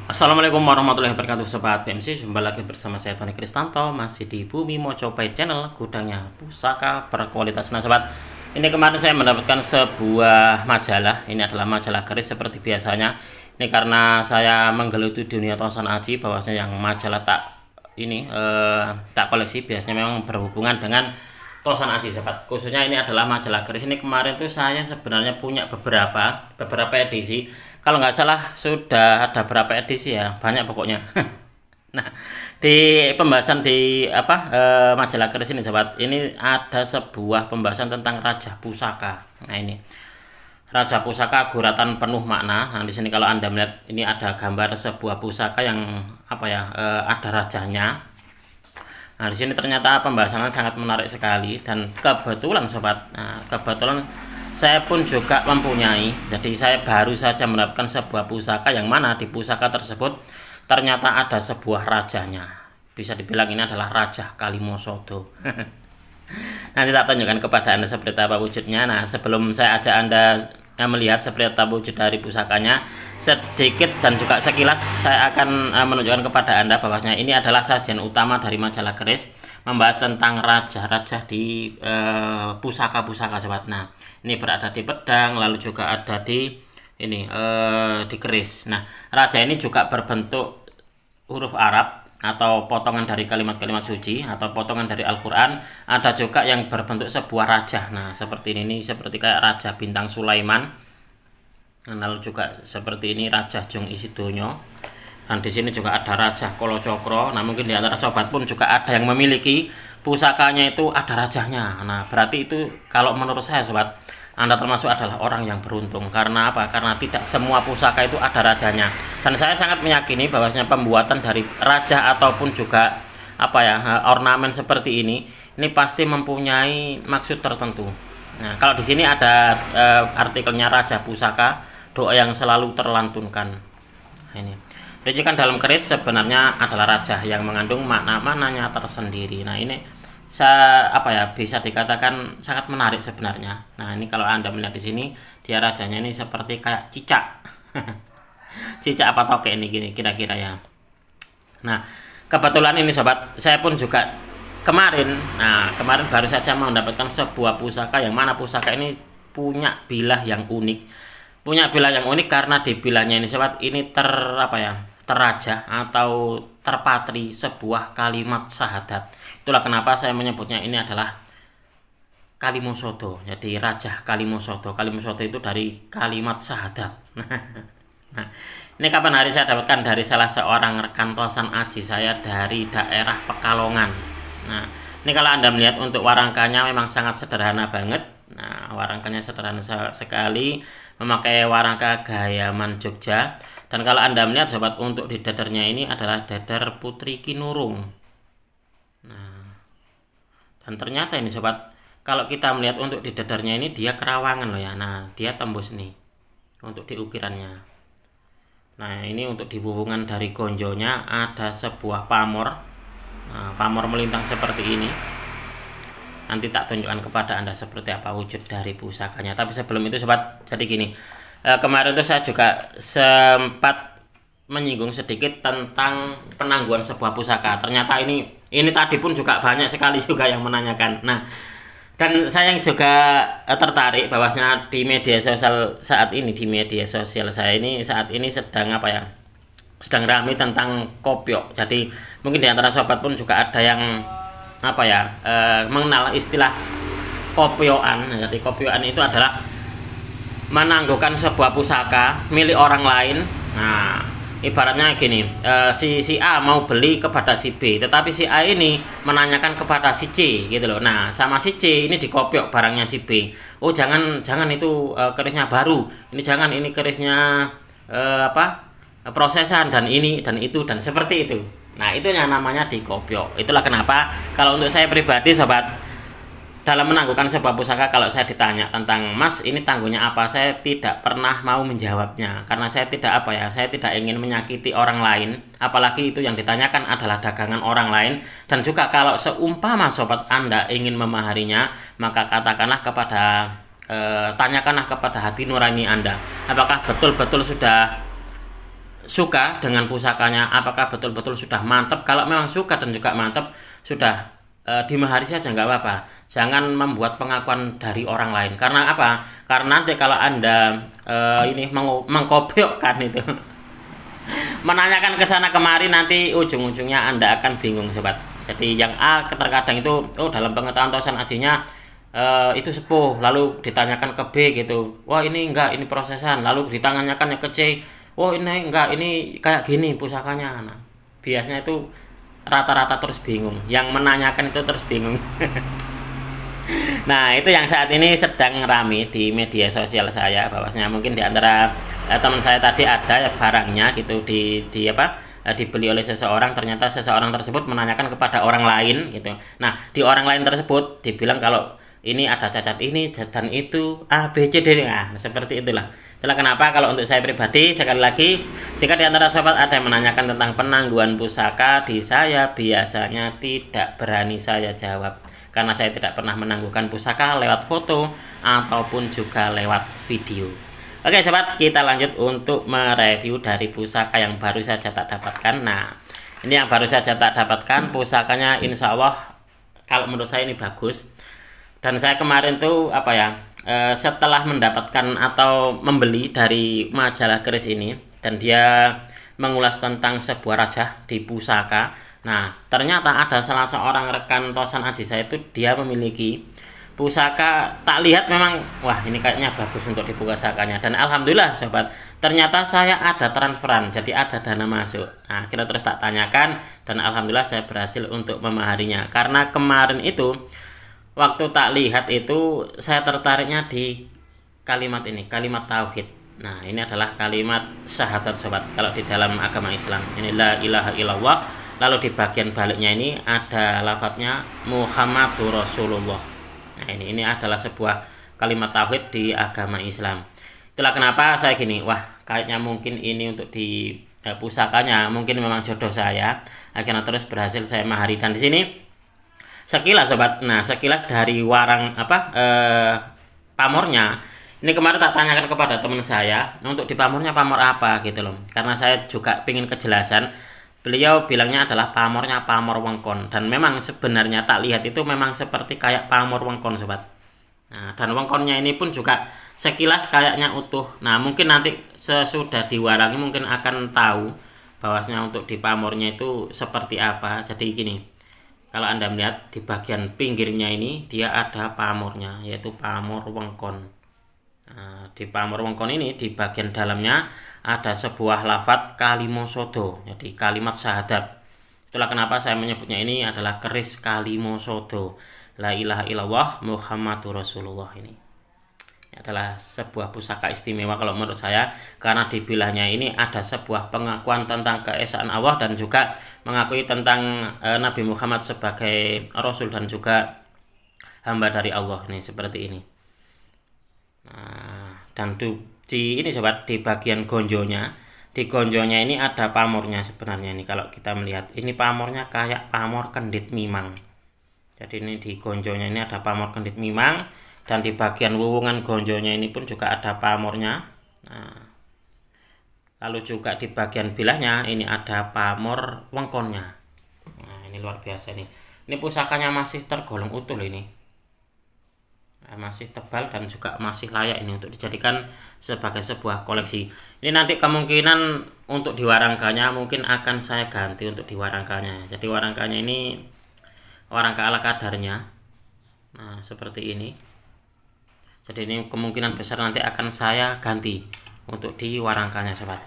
Assalamualaikum warahmatullahi wabarakatuh Sobat PMC. Jumpa lagi bersama saya Tony Kristanto, masih di Bumi Mojopahit Channel, gudangnya pusaka berkualitas. Nah sobat, ini kemarin saya mendapatkan sebuah majalah. Ini adalah majalah keris seperti biasanya. Ini karena saya menggeluti dunia Tosan Aji, bahwasanya yang majalah tak koleksi biasanya memang berhubungan dengan Tosan Aji sobat. Khususnya ini adalah majalah keris. Ini kemarin tuh saya sebenarnya punya beberapa edisi. Kalau nggak salah sudah ada berapa edisi ya, banyak pokoknya. Nah, di pembahasan di majalah keris ini sobat, ini ada sebuah pembahasan tentang Raja Pusaka. Nah, ini Raja Pusaka guratan penuh makna. Nah, di sini kalau Anda melihat ini ada gambar sebuah pusaka yang ada rajanya. Nah, di sini ternyata pembahasannya sangat menarik sekali dan kebetulan sobat. Nah, kebetulan saya pun juga mempunyai. Jadi saya baru saja mendapatkan sebuah pusaka yang mana di pusaka tersebut ternyata ada sebuah rajanya. Bisa dibilang ini adalah Raja Kalimosodo. Nanti tak tunjukkan kepada Anda seperti apa wujudnya. Nah, sebelum saya ajak Anda melihat seperti apa wujud dari pusakanya, sedikit dan juga sekilas saya akan menunjukkan kepada Anda bahwasanya ini adalah sajian utama dari majalah keris, membahas tentang raja-raja di pusaka-pusaka sobat. Nah, ini berada di pedang, lalu juga ada di di keris. Nah, raja ini juga berbentuk huruf Arab atau potongan dari kalimat-kalimat suci atau potongan dari Al-Quran. Ada juga yang berbentuk sebuah raja. Nah, seperti ini seperti kayak Raja Bintang Sulaiman. Lalu juga seperti ini Raja Jung Isidonyo. Dan di sini juga ada Raja Kolo Cokro. Nah, mungkin di antara sobat pun juga ada yang memiliki pusakanya itu ada rajanya. Nah, berarti itu kalau menurut saya sobat, Anda termasuk adalah orang yang beruntung. Karena apa? Karena tidak semua pusaka itu ada rajanya. Dan saya sangat meyakini bahwasanya pembuatan dari raja ataupun juga ornamen seperti ini pasti mempunyai maksud tertentu. Nah, kalau di sini ada artikelnya Raja Pusaka, doa yang selalu terlantunkan. Nah, ini rajikan dalam keris sebenarnya adalah raja yang mengandung makna-maknanya tersendiri. Nah, ini bisa dikatakan sangat menarik sebenarnya. Nah, ini kalau Anda melihat di sini, dia rajanya ini seperti kayak cicak. Cicak apa tokek ini gini kira-kira ya. Nah, kebetulan ini sobat, saya pun juga kemarin baru saja mendapatkan sebuah pusaka yang mana pusaka ini punya bilah yang unik. Punya bilah yang unik karena di bilahnya ini sobat, ini teraja atau terpatri sebuah kalimat syahadat. Itulah kenapa saya menyebutnya ini adalah Kalimosodo. Jadi Raja Kalimosodo. Kalimosodo itu dari kalimat syahadat. Nah, ini kapan hari saya dapatkan dari salah seorang rekan Tosan Aji saya dari daerah Pekalongan. Nah, ini kalau Anda melihat untuk warangkanya memang sangat sederhana banget. Nah, warangkanya sederhana sekali, memakai warangka Gayaman Jogja. Dan kalau Anda melihat sobat, untuk di dadarnya ini adalah dadar Putri Kinurung. Nah, dan ternyata ini sobat, kalau kita melihat untuk di dadarnya ini dia kerawangan loh ya. Nah, dia tembus nih untuk di ukirannya. Nah, ini untuk di hubungan dari gonjonya ada sebuah pamor. Nah, pamor melintang seperti ini. Nanti tak tunjukkan kepada Anda seperti apa wujud dari pusakanya. Tapi sebelum itu sobat, jadi gini. Kemarin itu saya juga sempat menyinggung sedikit tentang penangguhan sebuah pusaka. Ternyata ini tadi pun juga banyak sekali juga yang menanyakan. Nah, dan saya yang juga tertarik bahwasanya di media sosial saat ini, saya ini saat ini sedang sedang ramai tentang kopyok. Jadi mungkin di antara sobat pun juga ada yang mengenal istilah kopyoan. Jadi kopyoan itu adalah menangguhkan sebuah pusaka milik orang lain. Nah, ibaratnya gini, si A mau beli kepada si B, tetapi si A ini menanyakan kepada si C gitu loh. Nah, sama si C ini dikopiok barangnya si B. Oh, jangan itu kerisnya baru. Ini jangan, ini kerisnya prosesan dan ini dan itu dan seperti itu. Nah, itu yang namanya dikopiok. Itulah kenapa kalau untuk saya pribadi sobat, dalam menangguhkan sebuah pusaka, kalau saya ditanya tentang Mas ini tangguhnya apa, saya tidak pernah mau menjawabnya karena saya tidak ingin menyakiti orang lain, apalagi itu yang ditanyakan adalah dagangan orang lain. Dan juga kalau seumpama sobat Anda ingin memaharinya, maka katakanlah tanyakanlah kepada hati nurani Anda, apakah betul-betul suka dengan pusakanya, apakah betul-betul sudah mantap. Kalau memang suka dan juga mantap, sudah dimahari saja nggak apa-apa. Jangan membuat pengakuan dari orang lain. Karena apa? Karena nanti kalau Anda ini mengkopiokkan itu, menanyakan ke sana kemari, nanti ujung-ujungnya Anda akan bingung sobat. Jadi yang A terkadang itu dalam pengetahuan tosan ajinya itu sepuh, lalu ditanyakan ke B gitu, wah ini enggak, ini prosesan, lalu ditanyakan yang ke C, wah ini enggak, ini kayak gini pusakanya. Nah, biasanya itu rata-rata terus bingung, yang menanyakan itu terus bingung. Nah, itu yang saat ini sedang rame di media sosial saya, bahwasanya mungkin di antara teman saya tadi ada barangnya gitu di apa, dibeli oleh seseorang, ternyata seseorang tersebut menanyakan kepada orang lain gitu. Nah, di orang lain tersebut dibilang kalau ini ada cacat ini dan itu A B C D. Nah, seperti itulah. Itulah kenapa kalau untuk saya pribadi, sekali lagi, jika di antara sobat ada yang menanyakan tentang penangguhan pusaka di saya, biasanya tidak berani saya jawab, karena saya tidak pernah menangguhkan pusaka lewat foto ataupun juga lewat video. Oke sobat, kita lanjut untuk mereview dari pusaka yang baru saja tak dapatkan. Nah, ini yang baru saja tak dapatkan, pusakanya insya Allah kalau menurut saya ini bagus. Dan saya kemarin tuh apa ya, setelah mendapatkan atau membeli dari majalah keris ini, dan dia mengulas tentang sebuah raja di pusaka. Nah, ternyata ada salah seorang rekan tosan aji saya itu, dia memiliki pusaka, tak lihat memang, wah ini kayaknya bagus untuk di pusakanya. Dan alhamdulillah sobat, ternyata saya ada transferan, jadi ada dana masuk. Nah, kita terus tak tanyakan, dan alhamdulillah saya berhasil untuk memaharinya. Karena kemarin itu waktu tak lihat itu, saya tertariknya di kalimat ini, kalimat tauhid. Nah, ini adalah kalimat syahadat sobat. Kalau di dalam agama Islam, ini la ilaha illallah. Lalu di bagian baliknya ini ada lafadznya Muhammadur Rasulullah. Nah, ini adalah sebuah kalimat tauhid di agama Islam. Itulah kenapa saya gini, wah kayaknya mungkin ini untuk di pusakanya, mungkin memang jodoh saya. Akhirnya terus berhasil saya mahari. Dan di sini sekilas sobat, nah sekilas dari warang pamornya, ini kemarin tak tanyakan kepada teman saya, untuk di pamornya pamor apa gitu loh, karena saya juga ingin kejelasan. Beliau bilangnya adalah pamornya pamor wengkon, dan memang sebenarnya tak lihat itu memang seperti kayak pamor wengkon sobat. Nah, dan wengkonnya ini pun juga sekilas kayaknya utuh. Nah, mungkin nanti sesudah diwarangi mungkin akan tahu bahwasanya untuk di pamornya itu seperti apa. Jadi gini, kalau Anda melihat di bagian pinggirnya ini, dia ada pamornya, yaitu pamor wengkon. Nah, di pamor wengkon ini, di bagian dalamnya ada sebuah lafadz kalimosodo, jadi kalimat syahadat. Itulah kenapa saya menyebutnya ini adalah keris kalimosodo, la ilaha illallah Muhammadur Rasulullah. Ini adalah sebuah pusaka istimewa kalau menurut saya, karena di bilahnya ini ada sebuah pengakuan tentang keesaan Allah, dan juga mengakui tentang Nabi Muhammad sebagai Rasul dan juga hamba dari Allah. Nih seperti ini. Nah, dan di ini sobat, di bagian gonjonya, di gonjonya ini ada pamornya sebenarnya. Ini kalau kita melihat, ini pamornya kayak pamor kendit mimang. Jadi ini di gonjonya ini ada pamor kendit mimang, dan di bagian wuwungan gonjonya ini pun juga ada pamornya. Nah, lalu juga di bagian bilahnya ini ada pamor wengkonnya. Nah, ini luar biasa nih. Ini pusakanya masih tergolong utuh ini. Masih tebal dan juga masih layak ini untuk dijadikan sebagai sebuah koleksi. Ini nanti kemungkinan untuk diwarangkanya mungkin akan saya ganti untuk diwarangkanya. Jadi warangkanya ini warangka ala kadarnya. Nah, seperti ini. Jadi ini kemungkinan besar nanti akan saya ganti untuk diwarangkanya sobat.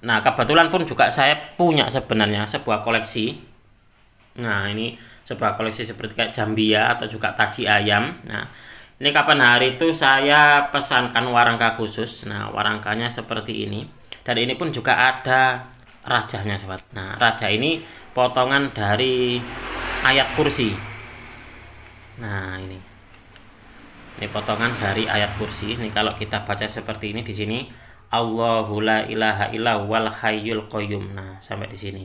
Nah, kebetulan pun juga saya punya sebenarnya sebuah koleksi. Nah, ini sebuah koleksi seperti kayak jambia atau juga taji ayam. Nah, ini kapan hari itu saya pesankan warangka khusus. Nah, warangkanya seperti ini. Dan ini pun juga ada rajanya sobat. Nah, raja ini potongan dari ayat kursi. Nah, ini potongan dari ayat kursi. Ini kalau kita baca seperti ini di sini, Allahu la ilaha illa wal hayyul qayyum. Nah, sampai di sini.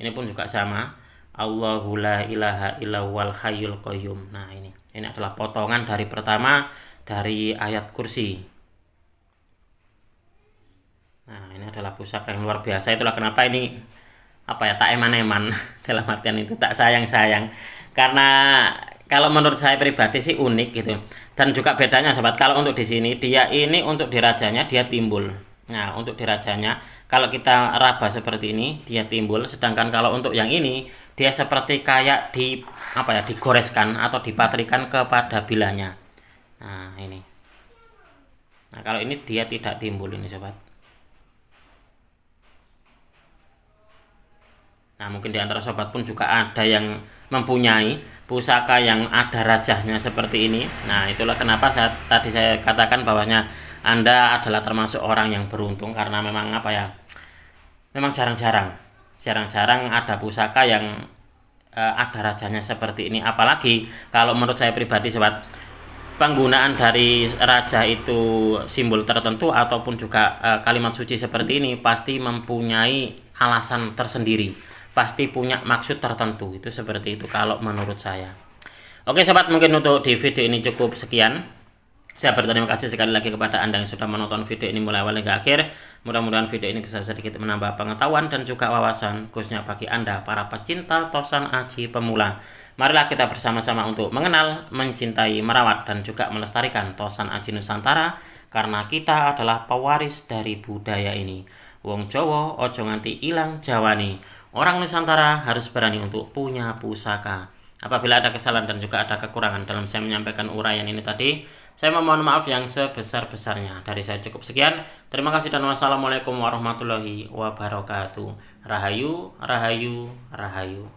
Ini pun juga sama. Allahu la ilaha illa wal hayyul qayyum. Nah, ini adalah potongan dari pertama dari ayat kursi. adalah pusaka yang luar biasa. Itulah kenapa ini tak eman-eman dalam artian itu tak sayang-sayang, karena kalau menurut saya pribadi sih unik gitu. Dan juga bedanya sobat, kalau untuk di sini dia ini untuk dirajanya dia timbul. Nah, untuk dirajanya kalau kita raba seperti ini dia timbul, sedangkan kalau untuk yang ini dia seperti kayak digoreskan atau dipatrikan kepada bilanya. Nah, ini. Nah, kalau ini dia tidak timbul ini sobat. Nah, mungkin di antara sobat pun juga ada yang mempunyai pusaka yang ada rajahnya seperti ini. Nah, itulah kenapa tadi saya katakan bahwanya Anda adalah termasuk orang yang beruntung, karena memang memang jarang-jarang ada pusaka yang ada rajanya seperti ini. Apalagi kalau menurut saya pribadi sobat, penggunaan dari raja itu simbol tertentu ataupun juga kalimat suci seperti ini pasti mempunyai alasan tersendiri, pasti punya maksud tertentu. Itu seperti itu kalau menurut saya. Oke sobat, mungkin untuk di video ini cukup sekian. Saya berterima kasih sekali lagi kepada Anda yang sudah menonton video ini mulai awal hingga akhir. Mudah-mudahan video ini bisa sedikit menambah pengetahuan dan juga wawasan, khususnya bagi Anda para pecinta Tosan Aji pemula. Marilah kita bersama-sama untuk mengenal, mencintai, merawat, dan juga melestarikan Tosan Aji Nusantara, karena kita adalah pewaris dari budaya ini. Wong Jawa ojo nganti ilang Jawani. Orang Nusantara harus berani untuk punya pusaka. Apabila ada kesalahan dan juga ada kekurangan dalam saya menyampaikan uraian ini tadi, saya memohon maaf yang sebesar-besarnya. Dari saya cukup sekian. Terima kasih dan wassalamualaikum warahmatullahi wabarakatuh. Rahayu, rahayu, rahayu.